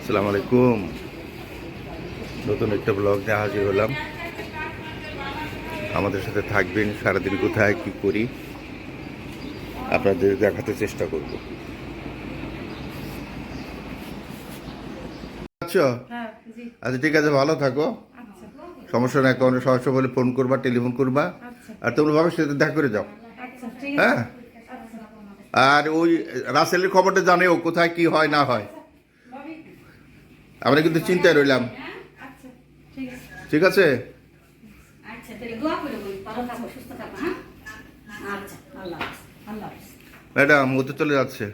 আসসালামু আলাইকুম। নতুন একটা ব্লগ নিয়ে হাজির হলাম। আমাদের সাথে থাকবেন, সারাদিন কোথায় কি করি আপনাদের দেখাতে চেষ্টা করব। আচ্ছা আচ্ছা, ঠিক আছে, ভালো থাকো, সমস্যা নাই। কোনো সমস্যা বলে ফোন করবা, টেলিফোন করবা। আর তোমরা ভাবে সাথে দেখা করে যাও। হ্যাঁ, আর ওই রাসেলের খবরটা জানেও, কোথায় কি হয় না হয়। আমরা কিন্তু চিন্তায় রইলাম। ঠিক আছে, ম্যাডাম ও তো চলে যাচ্ছে।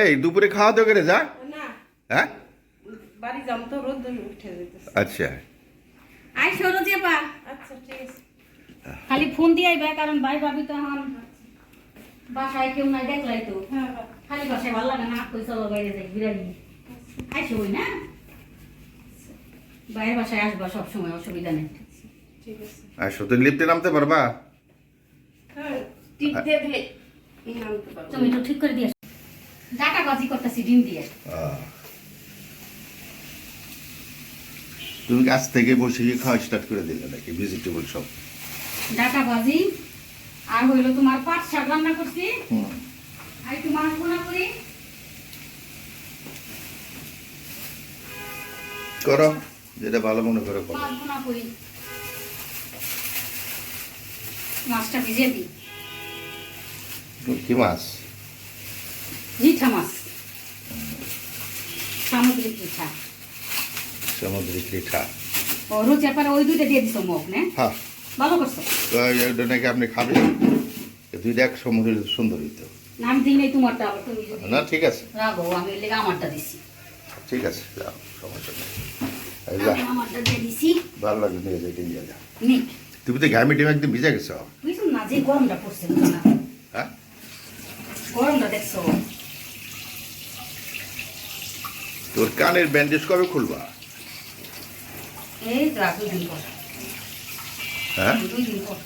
এই দুপুরে খাওয়া দাওয়া করে যা। হ্যাঁ, আচ্ছা খালি ফোন দিয়ে আইবা, কারণ ভাই ভাবি তো এখন বাসায় কেউ নাই, দেখলাই তো খালি বাসায় ভালো লাগে না, কই চলো বাইরে যাই বিরানি আইসো ওই না, বাইরের বাসায় আসবা সবসময়, অসুবিধা নেই। আর সত্যি লিফটে নামতে পারবা? তুমি তো ঠিক করে দিয়ে ডাটা বাজি করতেছি ডিম দিয়ে। তুমি কাছ থেকে বসে খাওয়া স্টার্ট করে দিলে নাকি ভেজিটেবল সব? ডাটা বাজি আর হইলো তোমার পাট শাক রান্না করছি, আর একটু মাছ বোনা করি। করো যেটা ভালো মনে করো। মাছ বোনা করি, মাছটা ভিজিয়ে দিই। কি মাছ? রিঠা মাছ, সামুদ্রিক রিঠা। সামুদ্রিক রিঠা। ও রুচি পারে ওই দুইটা দিয়ে দিছো মুখ না? হ্যাঁ, ভালো করছো। তো নাকি আপনি খাবেন? দুইটা এক সমুদ্র সুন্দরী তো। না আমি দিই নাই তোমারটা, আবার তুমি যদি না ঠিক আছে রাগো, আমি এর লেগে আমারটা দিছি। ঠিক আছে, যাও, সমস্যা নেই। আমি আমারটা দিয়ে দিছি। ভালো লাগবে, নিয়ে যাই নিয়ে যা। নে তুমি তো ঘামে টেমে একদম ভিজে গেছো। বুঝছো না যে গরমটা পড়ছে, বুঝো না হ্যাঁ, গরমটা দেখছো। তোর কানের ব্যান্ডেজ কবে খুলবা? এই তো আর 2 দিন পর। হ্যাঁ 2 দিন পর।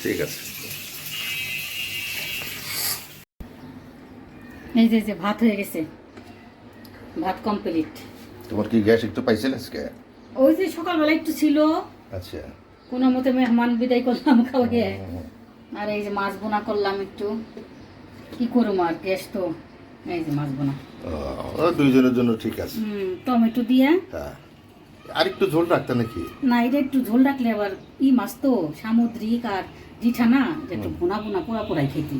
ঠিক আছে। এই যে ভাত হয়ে গেছে, ভাত কমপ্লিট। তোমার কি গ্যাস একটু পাইছিল আজকে? ওই যে সকালবেলা একটু ছিল, আচ্ছা, কোনো মতে মেহমান বিদায় করলাম খাওয়াইয়ে। আর এই যে মাছ বোনা করলাম একটু, কি করবো আর, গ্যাস তো। এই যে মাছ বোনা দুইজনের জন্য ঠিক আছে। টমেটো দিয়ে। হ্যাঁ, আর একটু ঝোল রাখতে নাকি? না, এটা একটু ঝোল রাখলে আবার ই মাছ তো সামুদ্রিক আর রিঠা না, একটু বোনা বোনা পোড়া পোড়াই খেতে।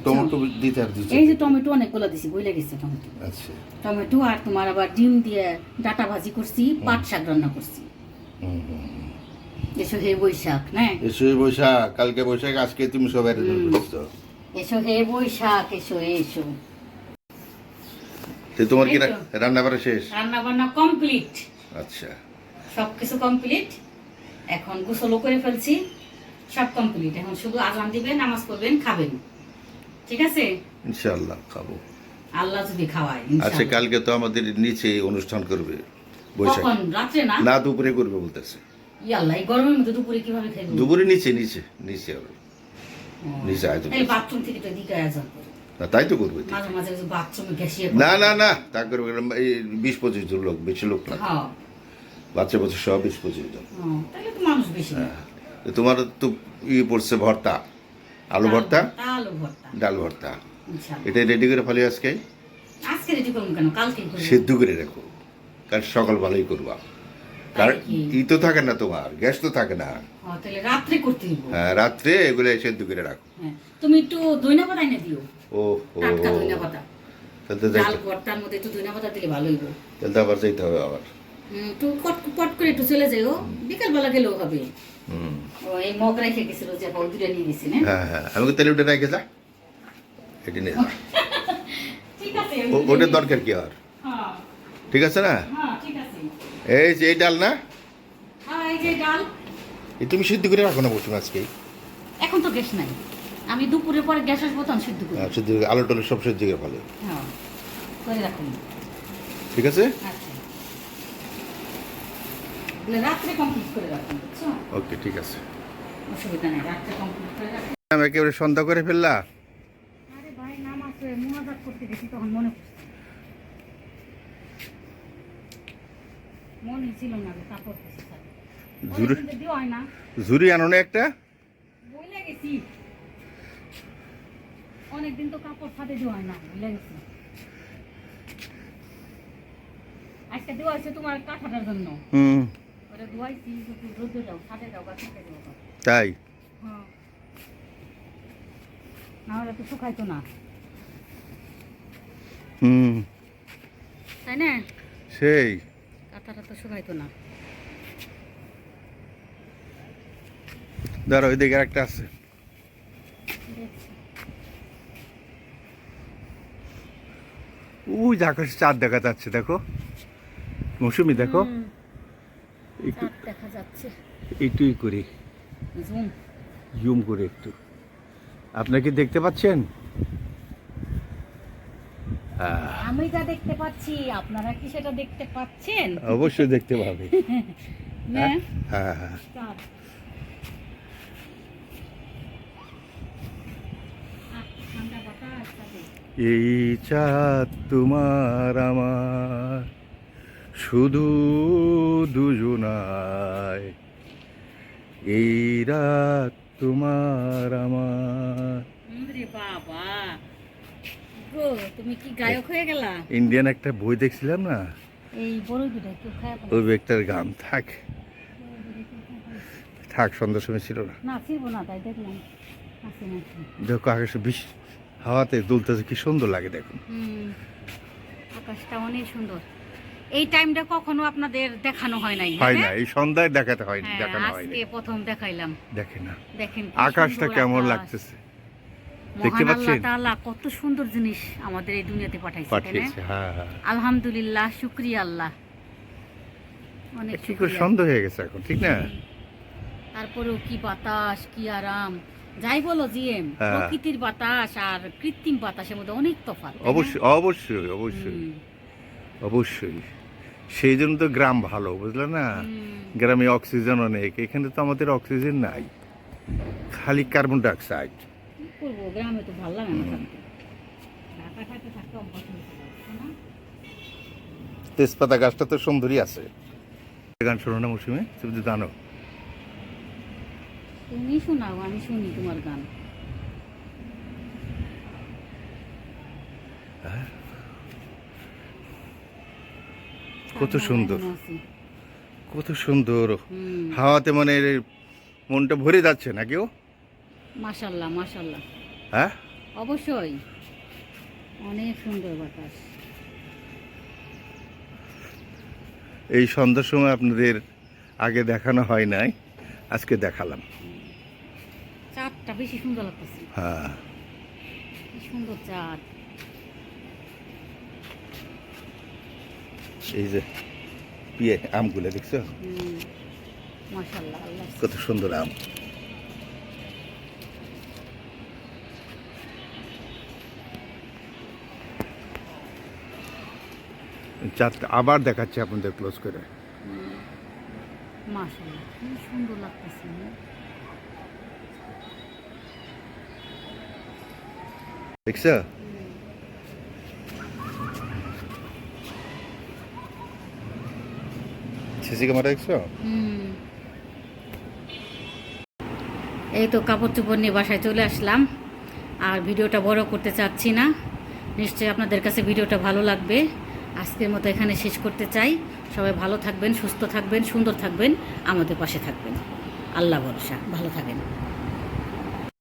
টমেটো দিতে আর দিতে। এই যে টমেটো অনেকগুলো দিছি, বইলে গেছে টমেটো। আচ্ছা, টমেটো আর তোমার আবার ডিম দিয়ে ডাটা ভাজি করছি, পাট শাক রান্না করছি। এসো হে বৈশাখ না, এসো বৈশাখ, কালকে বৈশাখ, আজকে তুমি সবাই এসো হে বৈশাখ, এসো এসো। তোমার কি রান্না বান্না শেষ? রান্না বান্না কমপ্লিট। আচ্ছা, সবকিছু কমপ্লিট। এখন গোসলও করে ফেলছি, সব কমপ্লিট। এখন শুধু আজান দিবেন, নামাজ পড়বেন, খাবেন। ঠিক আছে, ইনশাআল্লাহ খাবো, আল্লাহ যদি খাওয়ায়। আচ্ছা, কালকে তো আমাদের নিচে অনুষ্ঠান করবে বৈশাখ। কখন? রাত্রে না? না, দুপুরে করবে বলতেছে। ইয়াল্লাহ, এই গরমের মধ্যে দুপুরে কিভাবে খাইব? দুপুরে নিচে নিচে নিচে হবে, নিচে আয়োজন। এই বাথরুম থেকে তো দিকে আয়োজন করে। না, তাই তো করবে। মাঝে মাঝে ওই যে বাথরুমে গ্যাসিয়ে না না না, তা করবে এই 20-25 জন লোক, বেশি লোক না। হ্যাঁ, বাচ্চা বাচ্চা সব 20-25 জন। তাহলে তো মানুষ বেশি না। তোমার তো পড়ছে ভর্তা, আলু ভর্তা, আলু ভর্তা, ডাল ভর্তা। ইনশাআল্লাহ। এটা রেডি করে ফেলে আজকে। আজকে রেডি করুন কেন, কালকে করুন। সিদ্ধ করে রাখো, কাল সকাল ভালোই করবা। কারণ ই তো থাকে না, তোমার গ্যাস তো থাকে না। তাহলে রাত্রে করতে দিব। হ্যাঁ, রাত্রে এগুলো সিদ্ধ করে রাখো। তুমি একটু ধইনা পাতা এনে দিও। ও টাটকা ধইনা পাতা। তাহলে ডাল ভর্তার মধ্যে একটু ধইনা পাতা দিলে ভালো হইব। তাহলে আবার যাইতে হবে আবার। একটু পট করে একটু চলে যাইও, বিকাল বেলা গেলেও হবে। ও এই মগ রেখে গেছিল যে বউ দুটো নিয়ে গেছি না। হ্যাঁ হ্যাঁ, আমাকে তেলে উঠে রেখে যা, এটি নিয়ে যা। ঠিক আছে, ওটার দরকার কি আর? হ্যাঁ ঠিক আছে না? হ্যাঁ, ঠিক আছে। এই যে এই ডাল না, হ্যাঁ এই যে ডাল, এই তুমি সিদ্ধ করে রাখো না বসুন আজকে। এখন তো গ্যাস নাই, আমি দুপুরের পরে গ্যাস আসবো তখন সিদ্ধ করি। সিদ্ধ করে আলু টালু সব সিদ্ধ করে ফেলে। হ্যাঁ, করে রাখুন। ঠিক আছে, আচ্ছা, রাত্রে কমপ্লিট করে রাখুন, বুঝছো? ওকে, ঠিক আছে, অসুবিধা নেই, রাত্রে কমপ্লিট করে রাখুন। আমি একেবারে সন্ধ্যা করে ফেললা। আরে ভাই নামাজ পাশে মোনাজাত করতে গেছি তখন মনে পড়ছে, মনে ছিল না যে কাপড় দিছি স্যার। ঝুড়ি অনেকদিন তো দেওয়া হয় না, ঝুড়ি আনো না একটা? বইলে গেছি। অনেকদিন তো কাপড় ফাটে দেওয়া হয় না, বইলে গেছি। আজকে দেওয়া হয়েছে তোমার কাঁথাটার জন্য। ওটা ধোয়াইছি, একটু রোদে দাও, ছাদে দাও বা ছাদে দাও। তাই? হ্যাঁ, না হলে তো শুকাইতো না, তাই না? সেই কাঁথাটা তো শুকাইতো না। ধরো ওইদিকে একটা আছে। ওই যে আকাশে চাঁদ দেখা যাচ্ছে, দেখো মৌসুমি, দেখো একটু চাঁদ দেখা যাচ্ছে। একটুই করি জুম। জুম করে একটু, আপনারা কি দেখতে পাচ্ছেন? আমি যা দেখতে পাচ্ছি আপনারা কি সেটা দেখতে পাচ্ছেন? অবশ্যই দেখতে পাবে। না? হ্যাঁ হ্যাঁ, চাঁদ। ঠান্ডা বাতাস চাঁদে। এই চাঁদ তোমার আমার, শুধু দুজনায়, এই রাত তোমার আমার। রে বাবা গো, তুমি কি গায়ক হয়ে গেলা? ইন্ডিয়ান একটা বই দেখছিলাম না, এই বড় দুটা কেউ খায় ওই ব্যক্তির গান। থাক থাক, সন্ধ্যার সময় ছিল না। না, ছিল না, তাই দেখলাম। আছে নাকি? দেখো আকাশে হাওয়াতে দুলতেছে, কি সুন্দর লাগে দেখুন। আকাশটা অনেক সুন্দর। এই টাইমটা কখনো আপনাদের দেখানো হয় নাই, হয় হ্যাঁ? না, এই সন্ধ্যায় দেখাতে হয়নি, হ্যাঁ, দেখানো হয়নি। আজকে প্রথম দেখাইলাম। দেখে না দেখেন কি আকাশটা সুন্দর কেমন আকাশ। লাগতেছে, দেখতে মহান আল্লাহ পাচ্ছেন? তাআলা কত সুন্দর জিনিস আমাদের এই দুনিয়াতে পাঠাইছে, তাই না? পাঠিয়েছে, হ্যাঁ হ্যাঁ। আলহামদুলিল্লাহ, শুকরিয়া আল্লাহ, অনেক কি করে শুকরিয়া। সন্ধ্যা হয়ে গেছে এখন, ঠিক না? তারপরেও কি বাতাস, কি আরাম। যাই বলো জিএম, হ্যাঁ। প্রকৃতির বাতাস আর কৃত্রিম বাতাসের মধ্যে অনেক তফাৎ, তাই না? অবশ্যই অবশ্যই অবশ্যই হুম, অবশ্যই। সেই জন্য তো গ্রাম ভালো, বুঝলে না? হুম। গ্রামে অক্সিজেন অনেক, এখানে তো আমাদের অক্সিজেন নাই, খালি কার্বন ডাইঅক্সাইড। কি করবো, গ্রামে তো ভালো লাগে না থাকতে। ঢাকা থাকতে থাকতে অভ্যাস হয়েছে, তাই না? তেজপাতা গাছটা তো সুন্দরই আছে। গান শোনো না মৌসুমে, তুমি তো জানো। তুমি শোনাও, আমি শুনি তোমার গান। কত সুন্দর, এখনো আছি। কত সুন্দর হুম, হাওয়াতে, মানে মনটা ভরে যাচ্ছে না কেউ? মাশাল্লাহ মাশাল্লাহ, হ্যাঁ, অবশ্যই অনেক সুন্দর বাতাস। এই সন্ধ্যার সময় আপনাদের আগে দেখানো হয় নাই, আজকে দেখালাম। চাঁদটা বেশি সুন্দর লাগতেছে, হ্যাঁ, কি সুন্দর চাঁদ। এই যে আমগুলো দেখছো, মাশাল্লাহ, আল্লাহ। কত সুন্দর আম। চাঁদটা আবার দেখাচ্ছে আপনাদের ক্লোজ করে। মাশাল্লাহ, কি সুন্দর লাগতেছে না? দেখছো? সিসি ক্যামেরা দেখছো? এই তো কাপড় চোপড় নিয়ে বাসায় চলে আসলাম, আর ভিডিওটা বড় করতে চাচ্ছি না। নিশ্চয়ই আপনাদের কাছে ভিডিওটা ভালো লাগবে। আজকের মতো এখানে শেষ করতে চাই। সবাই ভালো থাকবেন, সুস্থ থাকবেন, সুন্দর থাকবেন, আমাদের পাশে থাকবেন। আল্লাহ ভরসা, ভালো থাকেন।